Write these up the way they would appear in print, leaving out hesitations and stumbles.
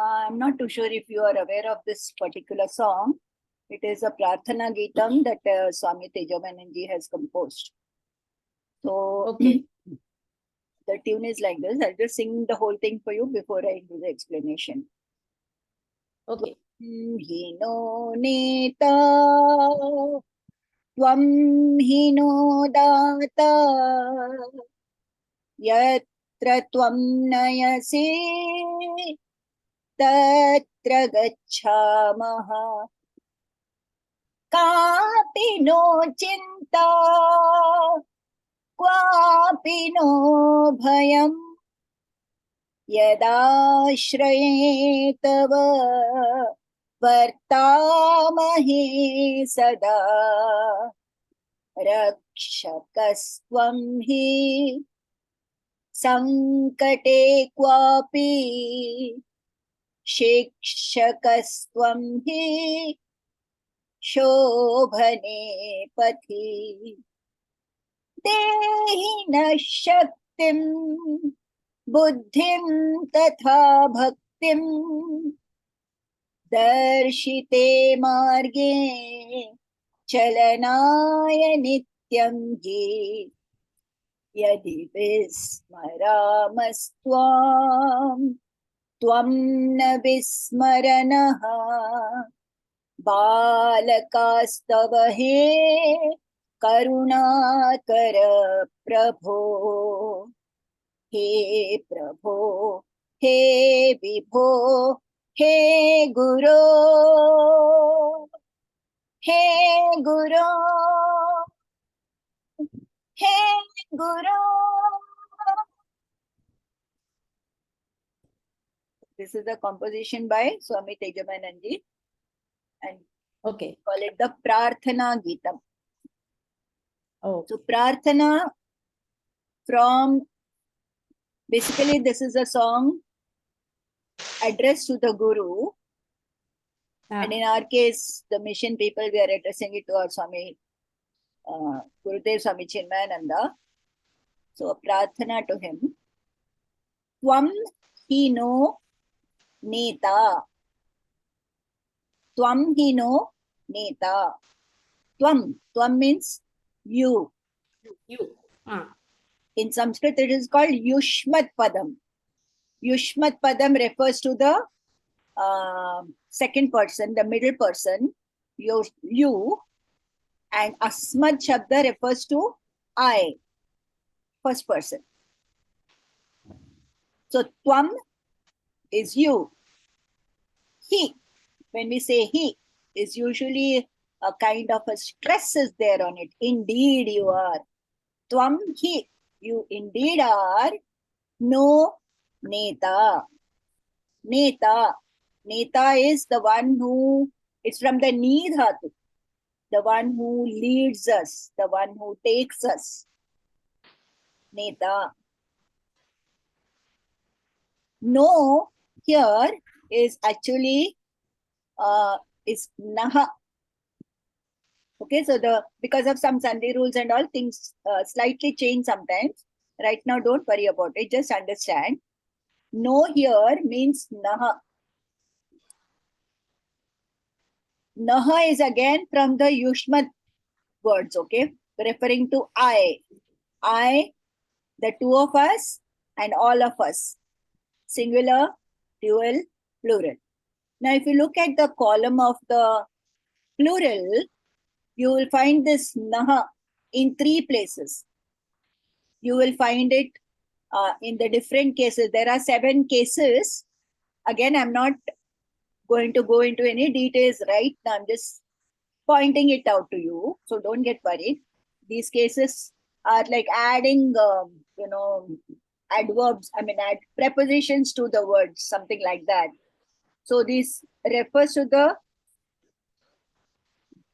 I'm not too sure if you are aware of this particular song. It is a Prarthana Geetam that Swami Tejomayanandaji has composed. So, Okay. the tune is like this. I'll just sing the whole thing for you before I do the explanation. Okay. Hino neta, tvam hino data, yatra tvam nayase, tatra gacchamaha. कापि no चिन्ता क्वापि no भयम् यदाश्रये तव वर्तामहे सदा रक्षकस्त्वं हि संकटे क्वापि शिक्षकस्त्वं हि शोभने पथि देहि न शक्तिं बुद्धिं तथा भक्तिं दर्शिते मार्गे चलनाय नित्यं हि यदि विस्मरामस्त्वां त्वं न विस्मरनः बालकास्तव हे करुणाकर प्रभो हे प्रभो हे विभो हे गुरो हे गुरो हे गुरो. This is a composition by Swami Tejomayanandaji. And Okay. call it the Prarthana Geetam. Oh. So Prarthana basically this is a song addressed to the Guru. And in our case, the mission people, we are addressing it to our Swami, Gurudev Swami Chinmayananda. So a Prarthana to him. Tvam hino neta. Tvam hino neta. Tvam means you. You. In Sanskrit, it is called Yushmat Padam. Yushmat Padam refers to the second person, the middle person, you, and Asmad Shabda refers to I, first person. So Tvam is you. He, when we say he, is usually a kind of a stress is there on it. Indeed you are. Tvam he, you indeed are. No neta. Neta. Neta is the one who, it's from the ni dhatu, the one who leads us, the one who takes us. Neta. No here is actually is naha. Okay, so because of some Sandhi rules and all, things slightly change sometimes. Right now, don't worry about it. Just understand. No here means naha. Naha is again from the Yushmat words, okay? Referring to I, the two of us, and all of us. Singular, dual, plural. Now, if you look at the column of the plural, you will find this naha in 3 places. You will find it in the different cases. There are 7 cases. Again, I'm not going to go into any details right now. I'm just pointing it out to you. So don't get worried. These cases are like adding, adverbs, add prepositions to the words, something like that. So this refers to the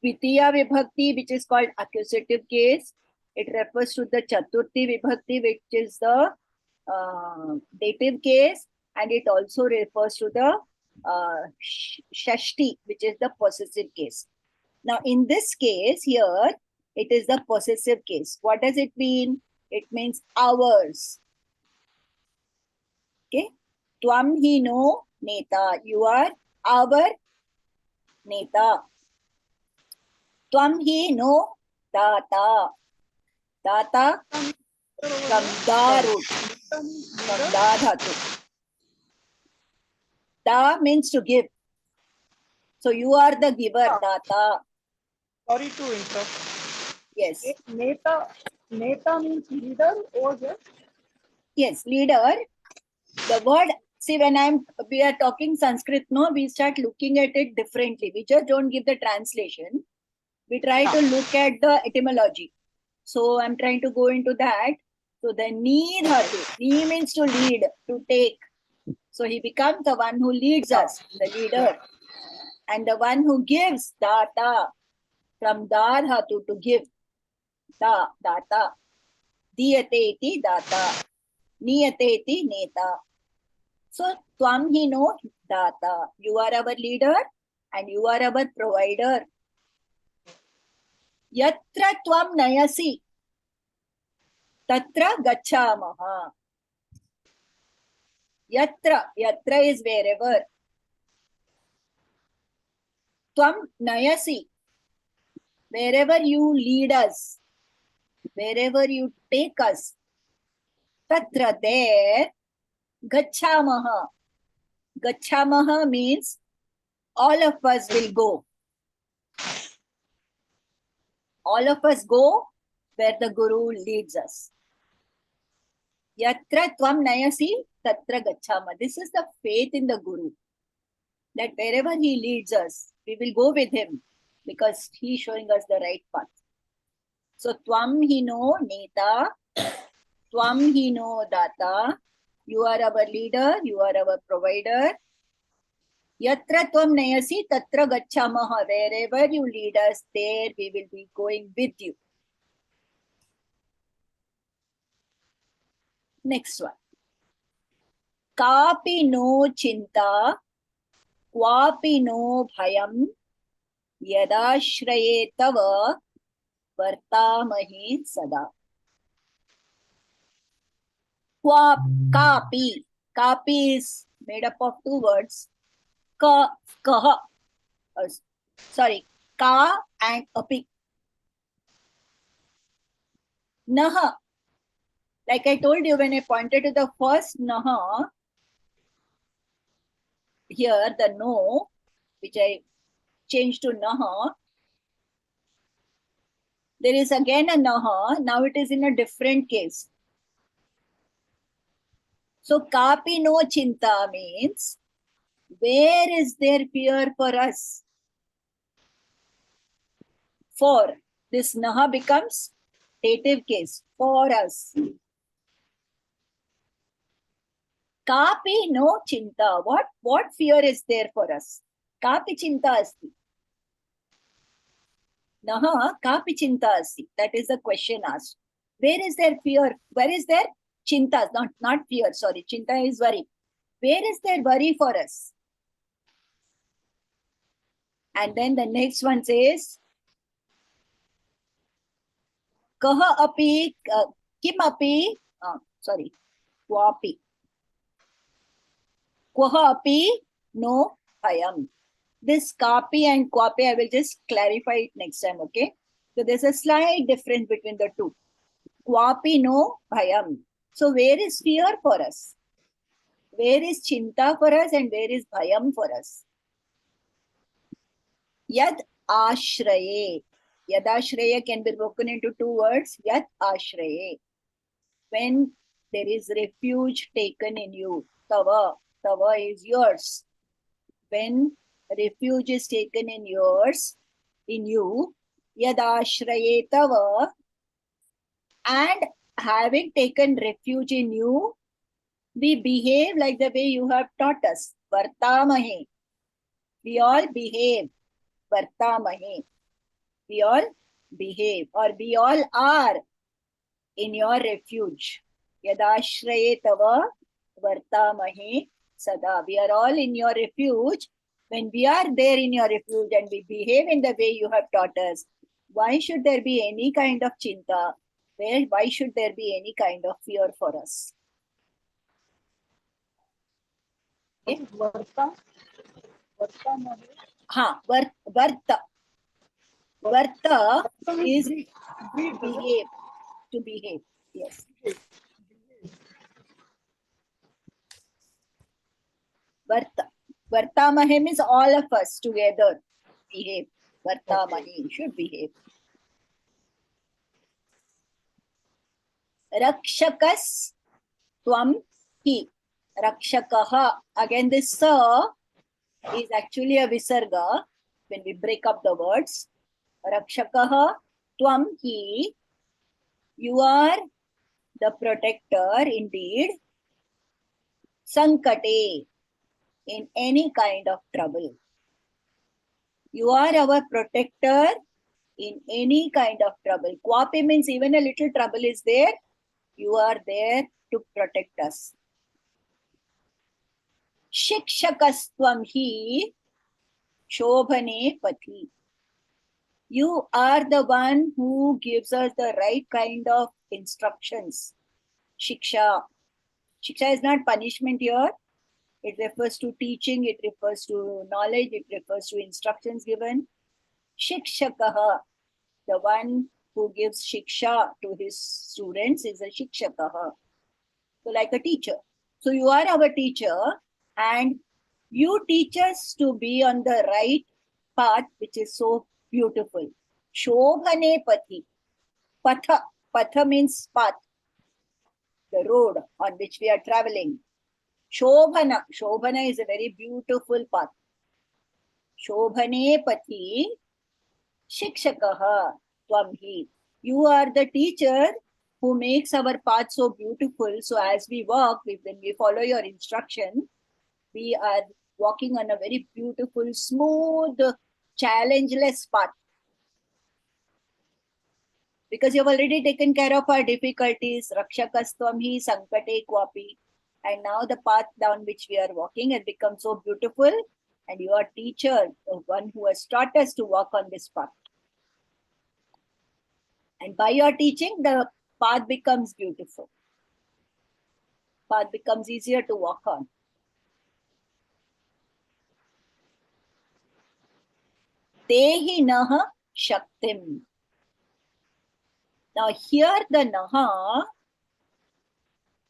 Dvitiya Vibhakti, which is called accusative case. It refers to the Chaturthi Vibhakti, which is the dative case. And it also refers to the Shashti, which is the possessive case. Now, in this case here, it is the possessive case. What does it mean? It means ours. Okay. Tvam hino Neta. You are our Neta. Tvam hi no Data. Data from Da root. From Da dhatu. Da means to give. So you are the giver, Data. Sorry to interrupt. Yes. Neta means leader or just? Yes, leader. The word, see, when we are talking Sanskrit, no, we start looking at it differently. We just don't give the translation. We try to look at the etymology. So I'm trying to go into that. So the ni dhatu, ni means to lead, to take. So he becomes the one who leads us, the leader. And the one who gives, data, from da dhatu, to give, da, data. Diyate iti data, niyate iti neta. So, tvam hi no data. You are our leader and you are our provider. Yatra tvam nayasi, tatra gachamaha. Yatra is wherever. Tvam nayasi, wherever you lead us, wherever you take us. Tatra, there, gachamaha. Gachamaha means all of us will go. All of us go where the Guru leads us. Yatra tvam nayasi, tatra gachama. This is the faith in the Guru. That wherever he leads us, we will go with him because he is showing us the right path. So, tvam hino neta, tvam hino data. You are our leader, you are our provider. Yatra tvam nayasi, tatra gachamaha. Wherever you lead us, there we will be going with you. Next one. Kapi no chinta, क्वापि no भयम् यदाश्रये तव वर्तामहि सदा. Kapi. Kapi is made up of two words. Ka and api. Naha. Like I told you when I pointed to the first naha, here the no, which I changed to naha, there is again a naha. Now it is in a different case. So kapi no chinta means, where is there fear for us? For. This naha becomes dative case. For us. Kapi no chinta. What fear is there for us? Kapi chinta asti. Naha kapi chinta asti. That is the question asked. Where is there fear? Where is there chinta? Not fear, sorry. Chinta is worry. Where is there worry for us? And then the next one says, Kaha api, kim api, Kwapi. Kwaha api no bhayam. This kapi and kwapi, I will just clarify it next time, okay? So there's a slight difference between the two. Kwapi no bhayam. So where is fear for us? Where is chinta for us and where is bhayam for us? Yad ashraye. Yad ashraye can be broken into two words. Yad ashraye. When there is refuge taken in you. Tava. Tava is yours. When refuge is taken in yours, in you, yad ashraye tava, and having taken refuge in you, we behave like the way you have taught us. Vartamahe. We all behave. Vartamahe. We all behave, or we all are in your refuge. Yadashraye tava vartamahe sada. We are all in your refuge. When we are there in your refuge and we behave in the way you have taught us, why should there be any kind of chinta? Why should there be any kind of fear for us? What is Varta? Varta Mahe? Varta. Varta is Breed. Breed. behave. To behave. Yes. Varta. Vartamahe means all of us together behave. Vartamahe should behave. Rakshakas tvam hi. Rakshakaha. Again, this sa is actually a visarga when we break up the words. Rakshakaha tvam hi. You are the protector indeed. Sankate. In any kind of trouble. You are our protector in any kind of trouble. Kwapi means even a little trouble is there. You are there to protect us. Shikshakastvam hi shobhane pati. You are the one who gives us the right kind of instructions. Shiksha. Shiksha is not punishment here. It refers to teaching, it refers to knowledge, it refers to instructions given. Shikshakaha, the one who gives shiksha to his students, is a shikshakaha. So like a teacher. So you are our teacher and you teach us to be on the right path, which is so beautiful. Shobhane pati. Patha. Patha means path, the road on which we are traveling. Shobhana. Shobhana is a very beautiful path. Shobhane pati shikshakaha tvamhi. You are the teacher who makes our path so beautiful. So as we walk, when we follow your instruction, we are walking on a very beautiful, smooth, challengeless path. Because you have already taken care of our difficulties, Rakshakastvamhi Sankate Kwapi. And now the path down which we are walking has become so beautiful. And you are teacher, the one who has taught us to walk on this path. And by your teaching, the path becomes beautiful. Path becomes easier to walk on. Tehi naha shaktim. Now here the naha,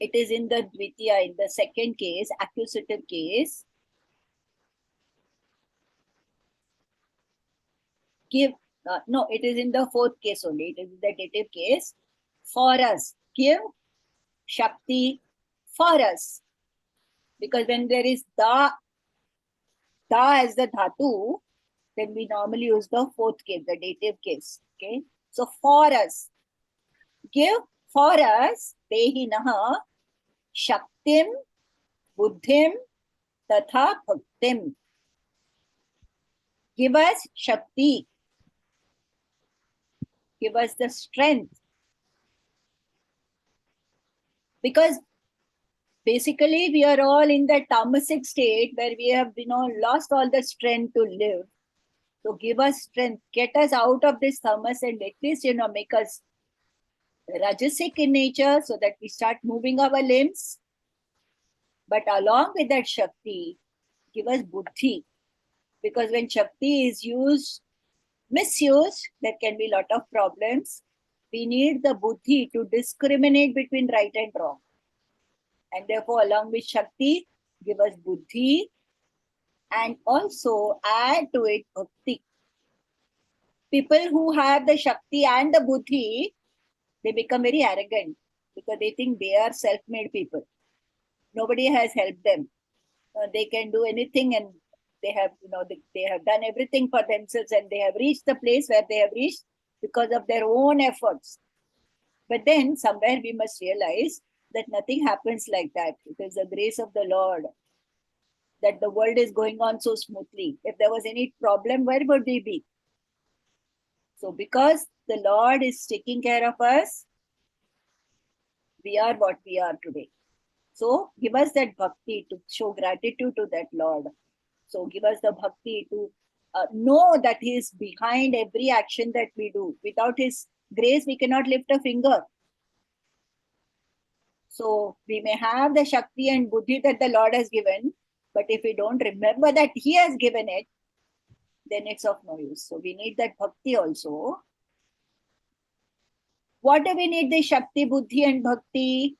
it is in the dvitiya, in the second case, accusative case. Give, no, it is in the fourth case only. It is in the dative case. For us, give shakti for us. Because when there is da as the dhatu, then we normally use the fourth case, the dative case. Okay. So for us, give for us, tehi naha shaktim buddhim tatha bhaktim. Give us shakti. Give us the strength. Because basically we are all in that tamasic state where we have, lost all the strength to live. So give us strength, get us out of this tamas and at least, make us rajasic in nature so that we start moving our limbs. But along with that Shakti, give us buddhi. Because when Shakti is misused, there can be a lot of problems. We need the buddhi to discriminate between right and wrong. And therefore, along with Shakti, give us buddhi and also add to it bhakti. People who have the Shakti and the buddhi, they become very arrogant because they think they are self-made people. Nobody has helped them. They can do anything and they have, they have done everything for themselves and they have reached the place where they have reached because of their own efforts. But then somewhere we must realize that nothing happens like that. It is the grace of the Lord that the world is going on so smoothly. If there was any problem, where would we be? So because the Lord is taking care of us, we are what we are today. So give us that bhakti to show gratitude to that Lord. So give us the bhakti to know that He is behind every action that we do. Without His grace, we cannot lift a finger. So we may have the Shakti and Buddhi that the Lord has given, But if we don't remember that he has given it, then it's of no use. So we need that bhakti also. What do we need the Shakti, Buddhi and Bhakti?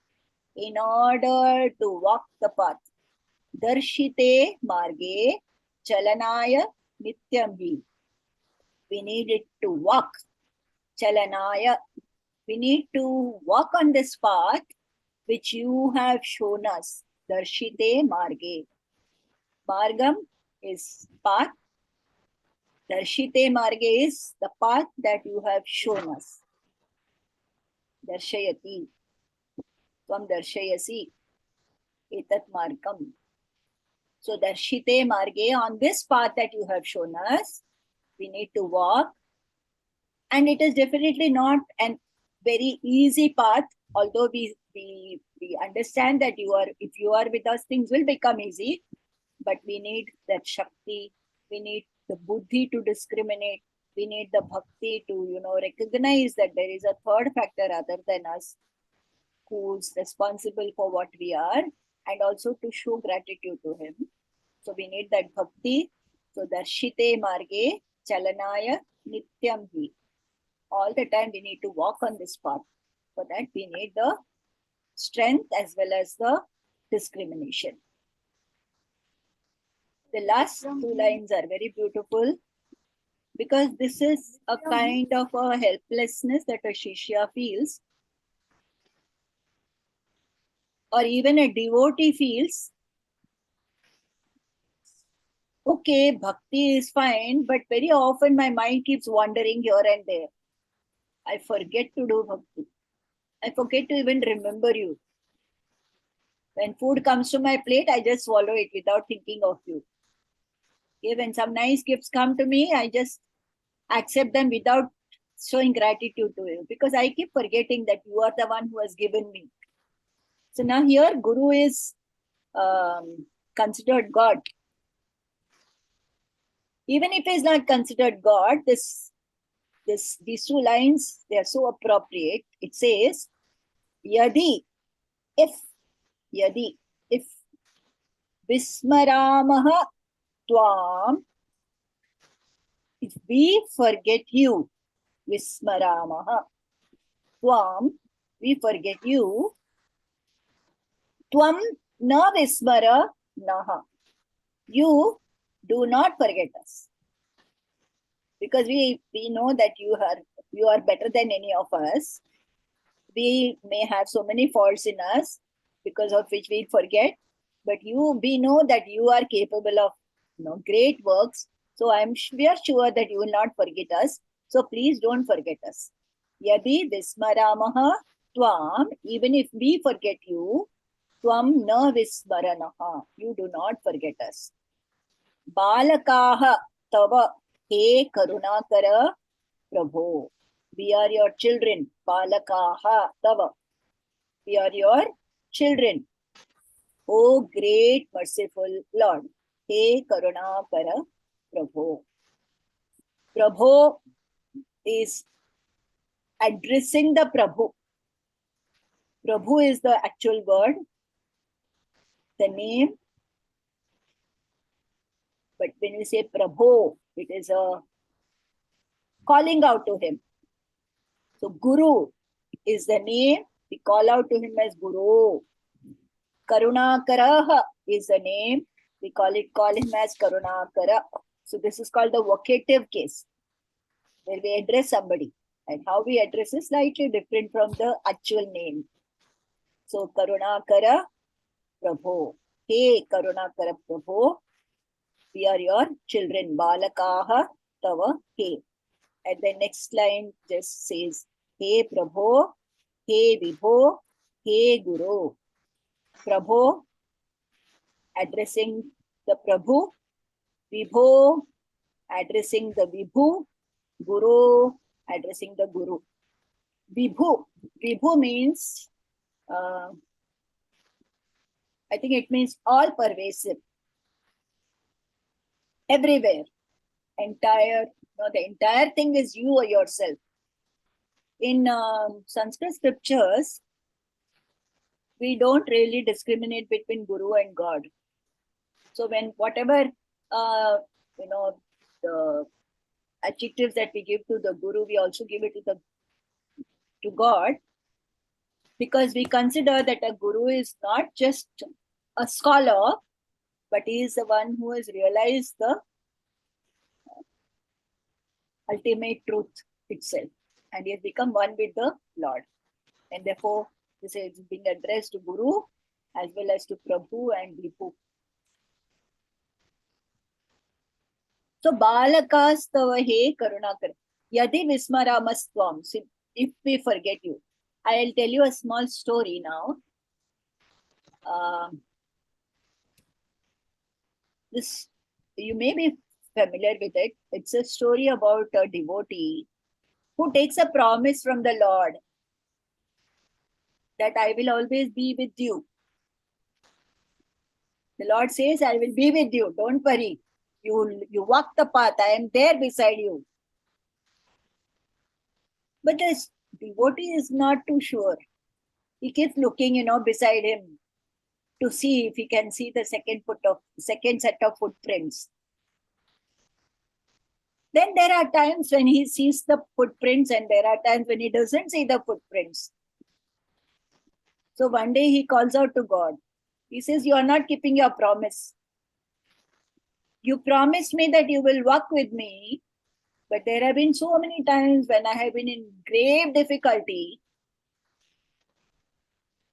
In order to walk the path. Darshite marge chalanaya nityam hi. We need it to walk. Chalanaya. We need to walk on this path which you have shown us. Darshite marge. Margam is path. Darshite marge is the path that you have shown us. Darshayati. Tvam darshayasi. Etat margam. So Darshite marge, on this path that you have shown us, we need to walk. And it is definitely not an very easy path, although we understand that if you are with us, things will become easy. But we need that Shakti, we need the Buddhi to discriminate, we need the Bhakti to, recognize that there is a third factor other than us who's responsible for what we are, and also to show gratitude to him. So we need that Bhakti. So Darshite marge chalanaya nityam hi. All the time we need to walk on this path. For that we need the strength as well as the discrimination. The last two lines are very beautiful because this is a kind of a helplessness that a Shishya feels, or even a devotee feels. Okay, bhakti is fine, but very often my mind keeps wandering here and there. I forget to do bhakti. I forget to even remember you. When food comes to my plate, I just swallow it without thinking of you. Okay, when some nice gifts come to me, I just accept them without showing gratitude to you, because I keep forgetting that you are the one who has given me. So now here Guru is considered God. Even if he is not considered God, these two lines, they are so appropriate. It says, Yadi, if Vismaramaha Tvam, if we forget you, Vismaramaha Tvam, we forget you, Tvam na Vismara naha. You do not forget us. Because we know that you are better than any of us. We may have so many faults in us because of which we forget, but we know that you are capable of great works. So we are sure that you will not forget us. So please don't forget us. Yadi vismaramaha tvam, even if we forget you, tvam na vismaranaha, you do not forget us. Balakaha tava he karunakara prabho. We are your children. Balakaha tava. We are your children. O great merciful Lord. He karunakara prabho. Prabho is addressing the Prabhu. Prabhu is the actual word, the name. But when we say Prabhu, it is a calling out to him. So Guru is the name. We call out to him as Guru. Karunakaraha is the name. We call him as Karunakara. So this is called the vocative case, where we address somebody. And how we address is slightly different from the actual name. So Karunakara Prabhu. Hey Karunakara Prabhu. We are your children. Balakaha Tava He. And the next line just says, Hey Prabhu, Hey Vibho, Hey Guru. Prabhu addressing the Prabhu, Vibho addressing the Vibhu, Guru addressing the Guru. Vibhu means, I think it means all pervasive, everywhere, the entire thing is you or yourself. In Sanskrit scriptures, we don't really discriminate between Guru and God. So when whatever you know the adjectives that we give to the Guru, we also give it to God, because we consider that a Guru is not just a scholar, but he is the one who has realized the ultimate truth itself, and he has become one with the Lord. And therefore, this is being addressed to Guru as well as to Prabhu and Vipu. So, Balakastava he Karunakar. Yadi Vismaramaswam. So if we forget you, I'll tell you a small story now. This you may be familiar with it. It's a story about a devotee who takes a promise from the Lord that I will always be with you. The Lord says, I will be with you. Don't worry. You walk the path. I am there beside you. But this devotee is not too sure. He keeps looking, beside him to see if he can see the second set of footprints. Then there are times when he sees the footprints and there are times when he doesn't see the footprints. So one day he calls out to God. He says, you are not keeping your promise. You promised me that you will walk with me, but there have been so many times when I have been in grave difficulty,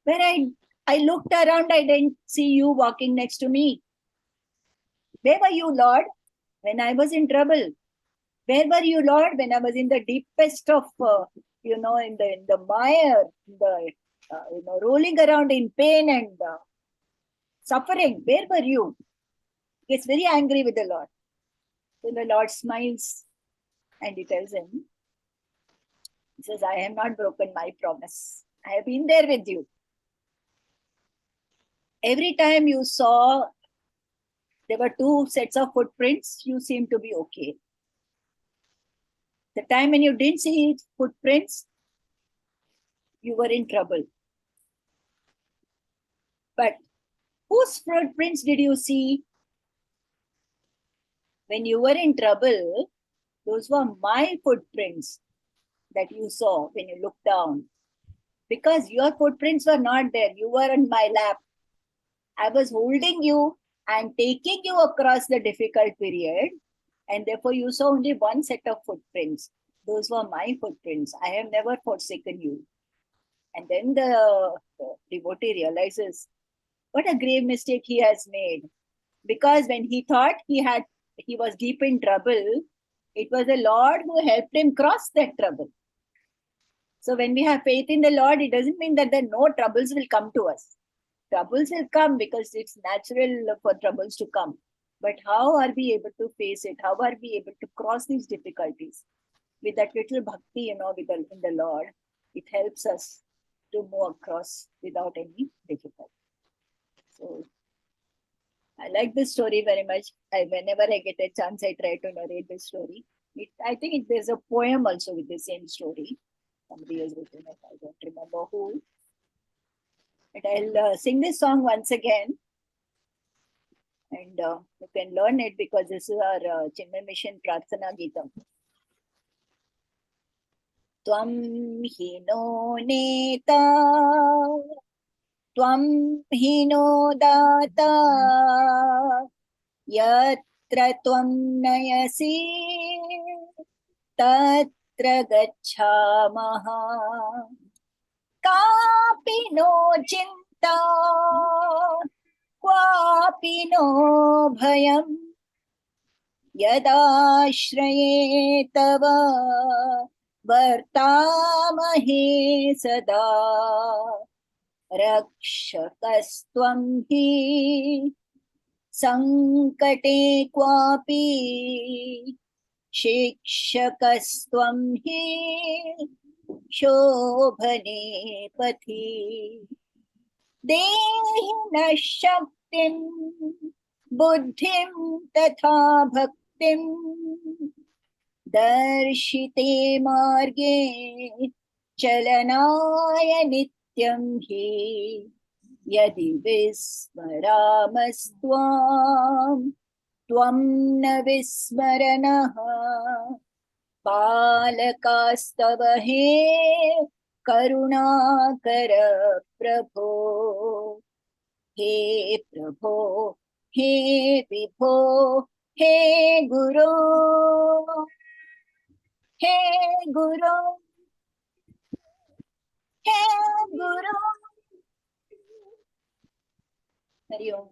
where I looked around, I didn't see you walking next to me. Where were you, Lord, when I was in trouble? Where were you, Lord, when I was in the deepest of, in the mire, rolling around in pain and suffering? Where were you? He gets very angry with the Lord. Then the Lord smiles and he tells him, he says, I have not broken my promise. I have been there with you. Every time you saw there were two sets of footprints, you seemed to be okay. The time when you didn't see footprints, you were in trouble. But whose footprints did you see when you were in trouble? Those were my footprints that you saw when you looked down. Because your footprints were not there. You were in my lap. I was holding you and taking you across the difficult period. And therefore, you saw only one set of footprints. Those were my footprints. I have never forsaken you. And then the devotee realizes what a grave mistake he has made. Because when he thought he was deep in trouble, it was the Lord who helped him cross that trouble. So when we have faith in the Lord, it doesn't mean that no troubles will come to us. Troubles will come because it's natural for troubles to come. But how are we able to face it? How are we able to cross these difficulties? With that little bhakti, in the Lord, it helps us to move across without any difficulty. So I like this story very much. Whenever I get a chance, I try to narrate this story. There's a poem also with the same story. Somebody has written it. I don't remember who. But I'll sing this song once again. And you can learn it because this is our Chinmay Mission Prarthana Geetam. Tvam hino neta, tvam hino data, yatra tvam nayasi, tatra gacchamaha. Kapi no chinta, क्वापि no भयम् यदाश्रये तव वर्तामहे सदा रक्षकस्त्वं हि संकटे क्वापि शिक्षकस्त्वं हि शोभने पथि देहि न शक्तिं बुद्धिं तथा भक्तिं दर्शिते मार्गे चलनाय नित्यं हि यदि विस्मरामस्त्वां त्वं न विस्मरनः बालकास्तव हे करुणाकर प्रभो हे प्रभो हे विभो हे गुरो हे गुरो हे गुरो हरि ओम।